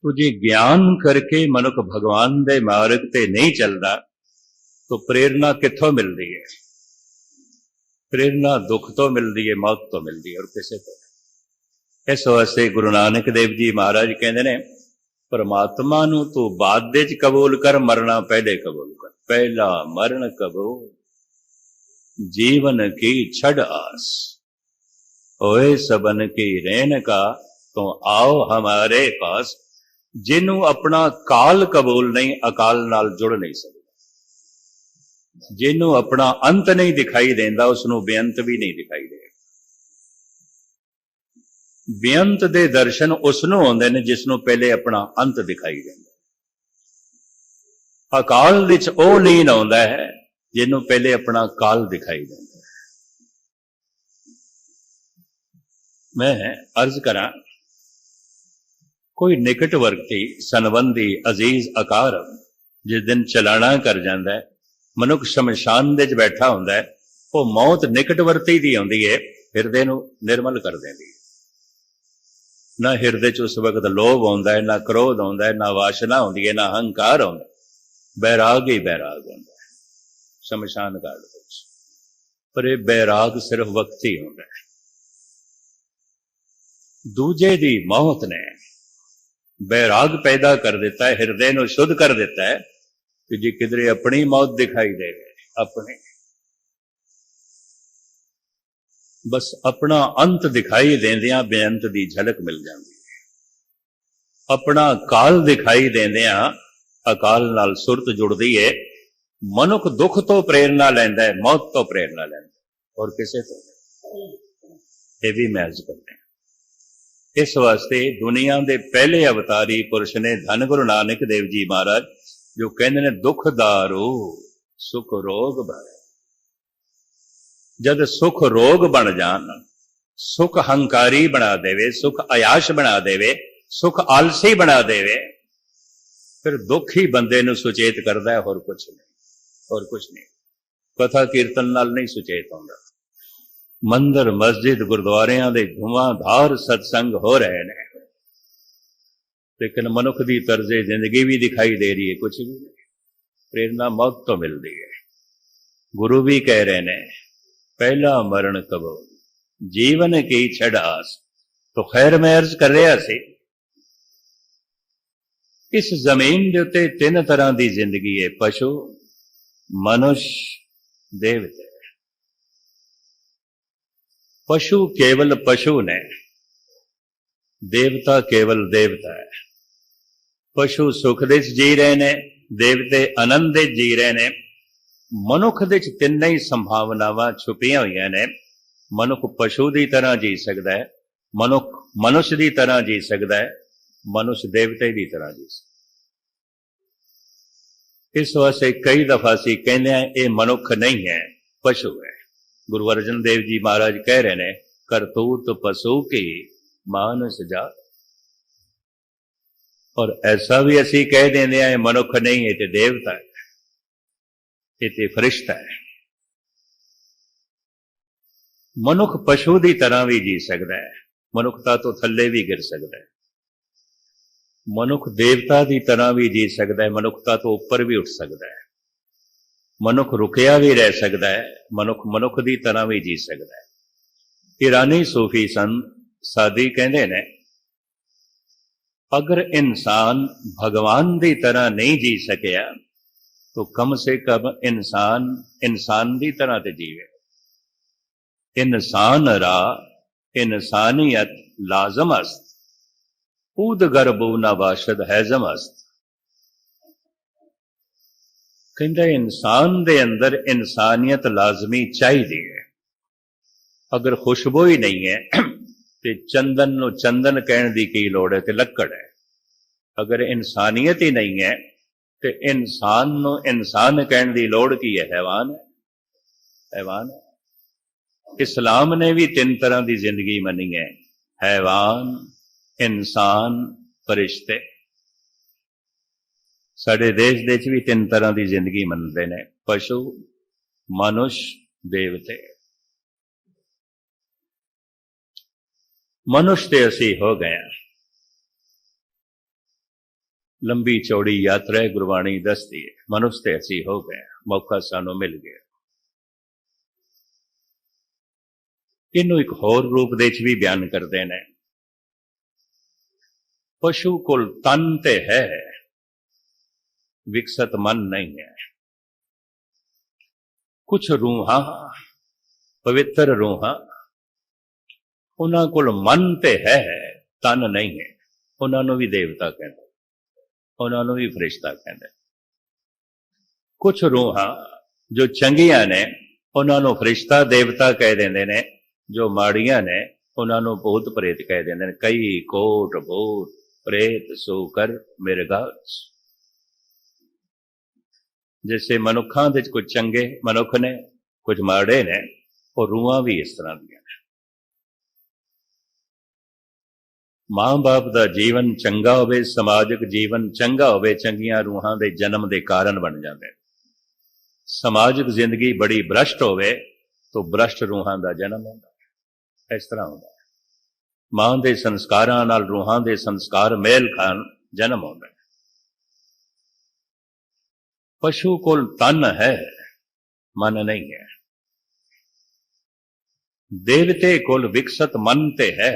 तो जे ज्ञान करके मनुख भगवान दे मार्ग ते नहीं चलता तो प्रेरणा कित्थों मिलती है? प्रेरणा दुख तो मिलती है, मौत तो मिलती है, और किसी तो नहीं। इस वास्ते गुरु नानक देव जी महाराज कहते ने, परमात्मा नू तू बाद दे च कबूल कर, मरना पहले कबूल कर। पहला मरण कबूल, जीवन की छड़ आस, होए सबन की रेन का, तो आओ हमारे पास। जिन्हों अपना काल कबूल नहीं, अकाल नाल जुड़ नहीं सकता। जिन्हों अपना अंत नहीं दिखाई देता, उसनों बेअंत भी नहीं दिखाई देगा। बेअंत दे दर्शन उसनों आउंदे ने जिसनों पहले अपना अंत दिखाई देता। अकाल विच ओह लीन आउंदा है जिन्हों पहले अपना काल दिखाई देता। मैं अर्ज करा, कोई निकटवर्ती संबंधी अजीज अकार जिस दिन चलाना कर जाता है, मनुख शमशान दे च बैठा हुंदा है, वो मौत निकटवर्ती दी आउंदी है, हिरदे नूं निर्मल कर देंदी है। ना हिरदे च उस वक्त लोभ आउंदा है, ना क्रोध आउंदा है, ना वासना आउंदी है, ना अहंकार आउंदा है, बैराग ही बैराग आउंदा है शमशान घाट विच। पर यह बैराग सिर्फ वक्ती आउंदा है। दूजे दी मौत ने बैराग पैदा कर देता है, हिरदे नूं शुद्ध कर देता है कि जी किधरे अपनी मौत दिखाई दे, अपने बस अपना अंत दिखाई देंदियां बेअंत दी झलक मिल जाती है। अपना काल दिखाई देंदियां अकाल नाल सुरत जुड़ती है। मनुख दुख तो प्रेरणा लैंदा है, मौत तो प्रेरणा लैंदा है, और किसे तो नहीं। यह भी मैं अर्ज करते हैं। इस वास्ते दुनिया के पहले अवतारी पुरुष ने धन गुरु नानक देव जी महाराज, जो कहते ने दुख दारू सुख रोग बन। जद सुख रोग बन जान, सुख हंकारी बना देवे, सुख अयाश बना देवे, सुख आलसी बना देवे, फिर दुख ही बंदे नूं सुचेत करता है, और कुछ नहीं, और कुछ नहीं। कथा कीर्तन नाल नहीं सुचेत होंदा। मंदिर मस्जिद गुरुद्वारियां दे धुआंधार सत्संग हो रहे हैं, लेकिन मनुख की तर्जे जिंदगी भी दिखाई दे रही है, कुछ भी नहीं। प्रेरणा मौत तो मिलती है। गुरु भी कह रहे हैं, पहला मरण कबूल, जीवन की छड़ आस। तो खैर मैं अर्ज कर रहा सी, इस जमीन के उत्ते तीन तरह की जिंदगी है, पशु, मनुष्य, देवते। पशु केवल पशु ने, देवता केवल देवता है। पशु सुख दे जी रहे ने, देवते आनंद दे जी रहे ने। मनुख दे तीन ही संभावनावां छुपियां हुई ने। मनुख पशु की तरह जी सकता है, मनुख मनुष्य की तरह जी सकता है, मनुष्य देवते की तरह जी सकता। इस वास्ते कई दफा सी कहते हैं ये मनुख नहीं है, पशु है। गुरु अर्जन देव जी महाराज कह रहे हैं, करतूत पशु की मानस जा। और ऐसा भी असी कह देंगे हैं मनुख नहीं है, तो देवता है, ये फरिश्ता है। मनुख पशु की तरह भी जी सकता है, मनुखता तो थले भी गिर सकता है। मनुख देवता की तरह भी जी सकता है, मनुखता तो ऊपर भी उठ सकता है। मनुख रुकिया भी रह सकता है, मनुख मनुख की तरह भी जी सकता है। ईरानी सूफी संत साधी कहते हैं, अगर इंसान भगवान की तरह नहीं जी सकिया तो कम से कम इंसान इंसान की तरह तो जीवे। इंसान रा इंसानियत लाजम अस्त, ऊद गर्बू न बाशद हैजम अस्त। कहते इंसान दे अंदर इंसानियत लाजमी चाहिए है। अगर खुशबू ही नहीं है तो चंदन नु चंदन कहने की की लोड़ है, तो लक्कड़ है। अगर इंसानियत ही नहीं है तो इंसान नु इंसान कहने की लोड़ की है, हैवान है, हैवान है। इस्लाम ने भी तीन तरह की जिंदगी मनी है, हैवान, इंसान, फरिश्ते। साडे देश दे भी तीन तरह की जिंदगी मनते हैं, पशु, मनुष्य, देवते। मनुष्य ते असी हो गए, लंबी चौड़ी यात्रा है, गुरबाणी दसदी है। मनुष्य ते असी हो गए, मौका सानू मिल गया। इनू एक होर रूप दे च भी बयान करते हैं। पशु कोल तन ते है, विकसित मन नहीं है। कुछ रूहां, पवित्र रूहां, उन्हां कोल मन ते है, तन नहीं है। उन्होंने भी देवता कहते, उन्होंने भी फरिश्ता कहते। कुछ रूहां जो चंगियां ने उन्होंने फरिश्ता देवता कह देंदे ने, जो माड़ियां ने उन्होंने भूत प्रेत कह देंदे ने। कई कोट भूत प्रेत सोकर मिर्गा। जैसे मनुखां दे कुछ चंगे मनुख ने, कुछ माड़े ने, और रूहां भी इस तरह दी। मां बाप का जीवन चंगा होवे, समाजिक जीवन चंगा होवे, चंगियां रूहां दे जन्म दे कारण बन जाते। समाजिक जिंदगी बड़ी भ्रष्ट होवे तो भ्रष्ट रूहां का जन्म होता। इस तरह होता है। मां दे संस्कारां नाल रूहां दे संस्कार मेल खान जन्म होता है। पशु कोल तन है, मन नहीं है। देवते कोल विकसित मन ते है,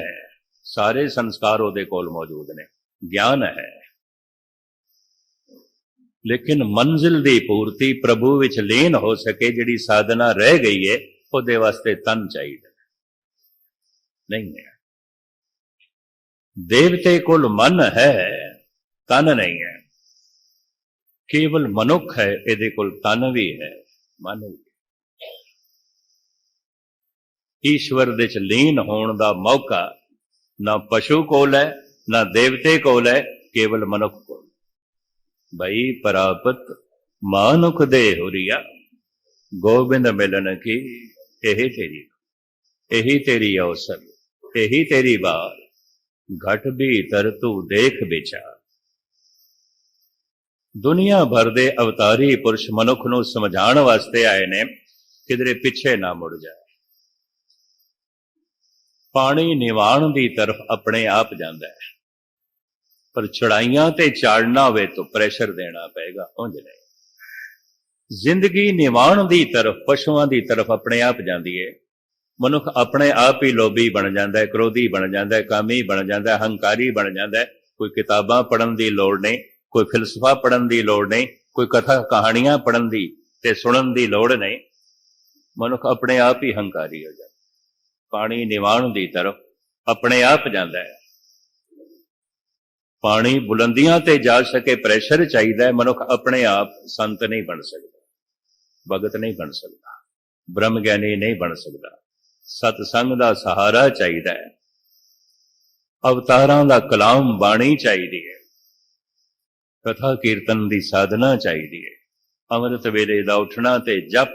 सारे संस्कार उहदे कोल मौजूद ने, ज्ञान है। लेकिन मंजिल दी पूर्ति प्रभु विच लीन हो सके, जिहड़ी साधना रह गई है, उहदे वास्ते तन चाहिए नहीं है। देवते कोल मन है, तन नहीं है। केवल मनुख है, इहदे कोल तन भी है, मन भी। ईश्वर दे च लीन होण दा मौका ना पशु कोल है, ना देवते कोल है, केवल मनुख कोल। भाई परापत मानुख दे हुरिया, गोबिंद मिलन की यही तेरी अवसर, यही तेरी बार, घट भी तर तू देख विचार। दुनिया भर दे अवतारी पुरुष मनुख नूं समझाण वास्ते आए ने, किधरे पिछे ना मुड़ जाए। पानी निवाण दी तरफ अपने आप जाता है, पर चढ़ाइयां ते चाड़ना होवे तो प्रेशर देना पेगा, उंज नहीं। जिंदगी निवाण दी तरफ, पशुआं दी तरफ अपने आप जाती है। मनुख अपने आप ही लोभी बन जाता है, क्रोधी बन जाता है, कामी बन जाता है, हंकारी बन जाता है। कोई किताबां पढ़न दी लोड़ नहीं, कोई फिलसफा पढ़न दी लोड़ नहीं, कोई कथा कहानियां पढ़न दी ते सुनन दी लोड़ नहीं। मनुख अपने आप ही हंकारी हो जाता। पानी निवाण दी तरफ अपने आप जाता है। पानी बुलंदियां ते जा सके, प्रेशर चाहिए। मनुख अपने आप संत नहीं बन सकता, भगत नहीं बन सकता, ब्रह्म ज्ञानी नहीं बन सकता। सतसंग का सहारा चाहिए, अवतारां दा कलाम बाणी चाहिए, कथा कीर्तन की साधना चाहिए, अमृत वेले दा उठना ते जप,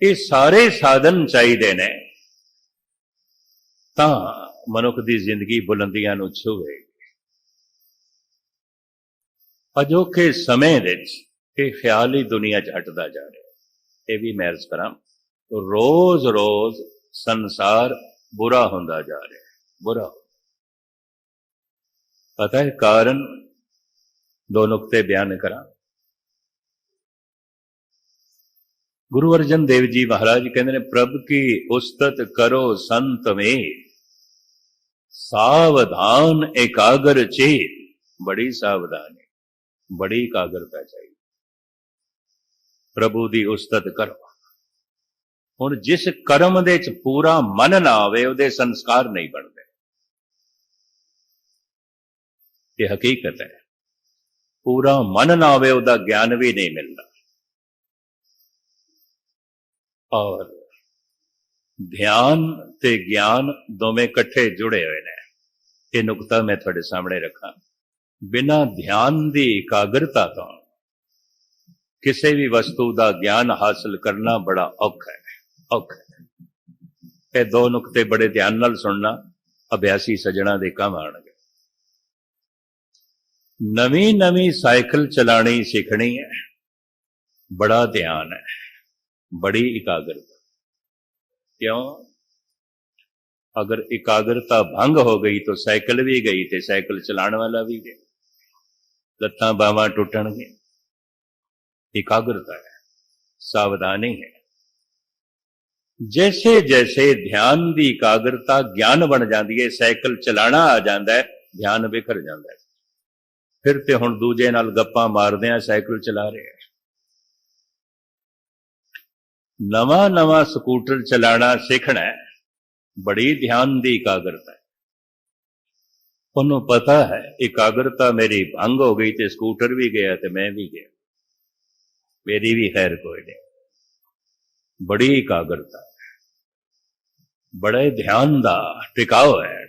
ये सारे साधन चाहिए ने, तां मनुख की जिंदगी बुलंदियां नूं छूवेगी। अजोखे समय विच ये ख्याल ही दुनिया च हटदा जा रहा है। ये भी मैं अर्ज करां, तो रोज रोज संसार बुरा होंदा जा रहा है, बुरा। पता है कारण? दो नुक्ते बयान करा। गुरु अर्जन देव जी महाराज कहते हैं, प्रभु की उस्तत करो संत में, सावधान एकाग्र चेत। बड़ी सावधानी, बड़ी एकाग्रता चाहिए। प्रभु की उस्तत करो। हुण जिस कर्म दे च पूरा मन ना आवे, उहदे संस्कार नहीं बनते। ये हकीकत है। पूरा मन ना आवे, उहदा ज्ञान भी नहीं मिलता। और ध्यान ते ज्ञान दोवें कट्ठे जुड़े हुए ने। ये नुकता मैं थोड़े सामने रखा। बिना ध्यान की एकाग्रता तो किसी भी वस्तु का ज्ञान हासिल करना बड़ा औखा है, औखा है। ये दो नुकते बड़े ध्यान नाल सुनना, अभ्यासी सजना दे काम आउणगे। नवी नवी साइकिल चलानी सीखनी है, बड़ा ध्यान है, बड़ी एकाग्रता। क्यों? अगर एकाग्रता भंग हो गई तो साइकिल भी गई, तो साइकिल चलाने वाला भी गया। ਲੱਤਾਂ ਬਾਹਾਂ ਟੁੱਟਣਗੇ। एकाग्रता है, सावधानी है। जैसे जैसे ध्यान की एकाग्रता ज्ञान बन जाती है, साइकिल चलाना आ जाता है, ध्यान बिखर जाता है। फिर तो हुण दूजे नाल गप्पां मारदे आ साइकिल चला रहे हैं। नवा नवा स्कूटर चलाना सीखना है, बड़ी ध्यान की एकाग्रता है। उन्होंने पता है एकाग्रता मेरी भंग हो गई तो स्कूटर भी गया तो मैं भी गया, मेरी भी खैर कोई नहीं। बड़ी एकाग्रता है, बड़े ध्यान का टिकाव है।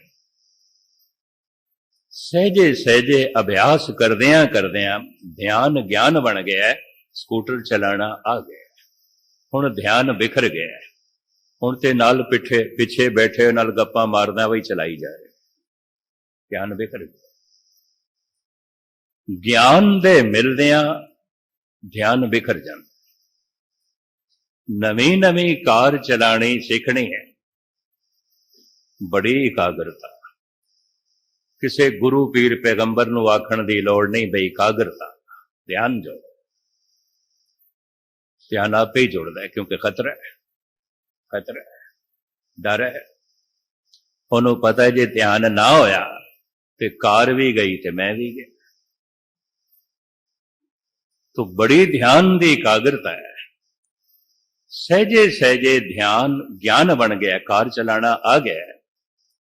सहजे सहजे अभ्यास करदियां करदियां ध्यान ज्ञान बन गया है, स्कूटर चलाना आ गया, हुण ध्यान बिखर गया है। हुण ते नाल पिछे बैठे नाल गप्पां मारदा वही चलाई जा रहे, ध्यान बिखर गया। ज्ञान दे मिलदियां ध्यान बिखर जाता। नवी नवी कार चलानी सीखनी है, बड़ी एकाग्रता। किसी गुरु पीर पैगंबर नूं आखण दी लोड़ नहीं बई एकाग्रता, ध्यान जोड़। ध्यान आपे ही जुड़ता है, क्योंकि खतरा है, खतरा है, डर है। उन्होंने पता है जे ध्यान ना होया तो कार भी गई तो मैं भी गया। तो बड़ी ध्यान की एकाग्रता है। सहजे सहजे ध्यान ज्ञान बन गया, कार चलाना आ गया।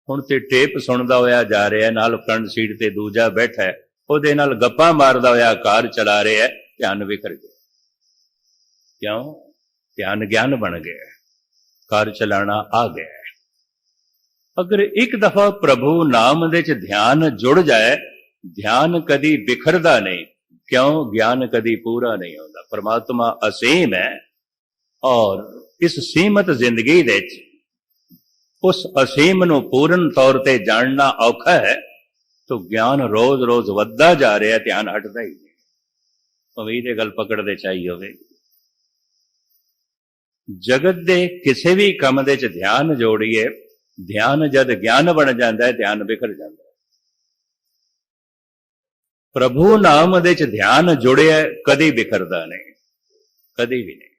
हुण ते टेप सुनदा होया जा रहा है, नाल फ्रंट सीट ते दूजा बैठा है, उहदे नाल गप्पां मारदा होया कार चला रहा है, ध्यान बिखर गया। क्यों? ध्यान ज्ञान बन गया, कार चलाना आ गया। अगर एक दफा प्रभु नाम दे च ध्यान जुड़ जाए, ध्यान कदी बिखरदा नहीं। क्यों? ज्ञान कदी पूरा नहीं होता। परमात्मा असीम है और इस सीमित जिंदगी दे उस असीम नूं पूर्ण तौर पर जानना औखा है। तो ज्ञान रोज रोज वधदा जा रहा है, ध्यान हटदा ही नहीं। उम्मीद है गल पकड़ते चाहिए होवे। जगत दे किसी भी काम दे च ध्यान जोड़िए, ध्यान जद ज्ञान बन जाता है, ध्यान बिखर जाता है। प्रभु नाम दे च ध्यान जुड़े कदी बिखरदा नहीं, कदी भी नहीं।